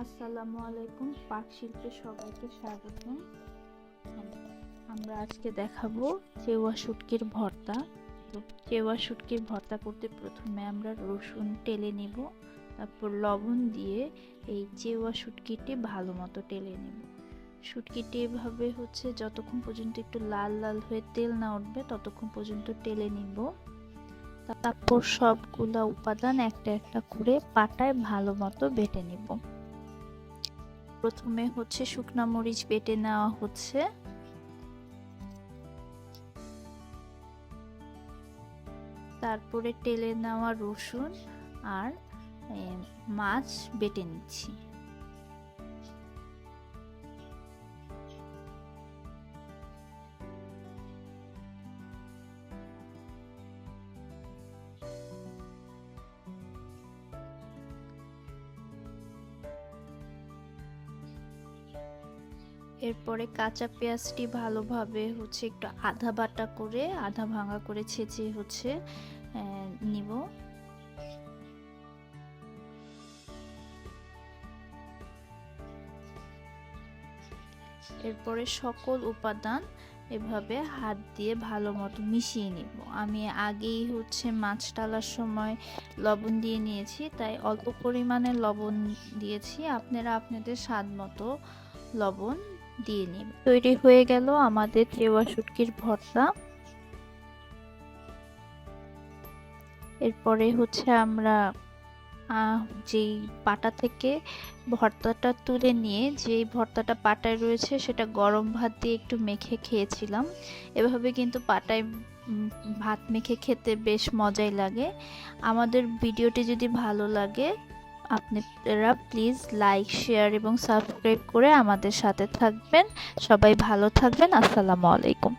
আসসালামু আলাইকুম। পাক শিল্পে সবাইকে স্বাগতম। আমরা আজকে দেখাবো চেওয়া শুটকির ভর্তা। তো চেওয়া শুটকির ভর্তা করতে প্রথমে আমরা রসুন টেলে নিব, তারপর লবণ দিয়ে এই চেওয়া শুটকিটি ভালো মতো টেলে নিব। শুটকিটি এভাবে যতক্ষণ পর্যন্ত একটু লাল লাল হয়ে তেল না উঠবে ততক্ষণ পর্যন্ত টেলে নিব। তারপর সবগুলা উপাদান একটা একটা করে পাটায় ভালো মতো বেটে নিব। প্রথমে শুকনা মরিচ বেটে নেওয়া হচ্ছে, তারপরে টেলে নেওয়া রসুন আর মাছ বেটে নিচ্ছি। এরপরে কাঁচা পেঁয়াজটি ভালোভাবে একটু আধা বাটা করে আধা ভাঙা করে ছেঁচে নিব। এরপরে সকল উপাদান এভাবে হাত দিয়ে ভালো মতো মিশিয়ে নিব। আমি আগেই মাছ ডালার সময় লবণ দিয়ে নিয়েছি, তাই অল্প পরিমাণে লবণ দিয়েছি। আপনারা আপনাদের স্বাদ মতো লবণ দিয়ে নিন। তৈরি হয়ে গেল আমাদের চেওয়া শুটকির ভর্তা। এরপরে আমরা যেই পাটা থেকে ভর্তাটা তুলে নিয়ে যেই ভর্তাটা পাটায় রয়েছে সেটা গরম ভাত দিয়ে একটু মেখে খেয়েছিলাম। এভাবে কিন্তু পাটায় ভাত মেখে খেতে বেশ মজাই লাগে। আমাদের ভিডিওটি যদি ভালো লাগে আপনারা প্লিজ লাইক, শেয়ার এবং সাবস্ক্রাইব করে আমাদের সাথে থাকবেন। সবাই ভালো থাকবেন। আসসালামু আলাইকুম।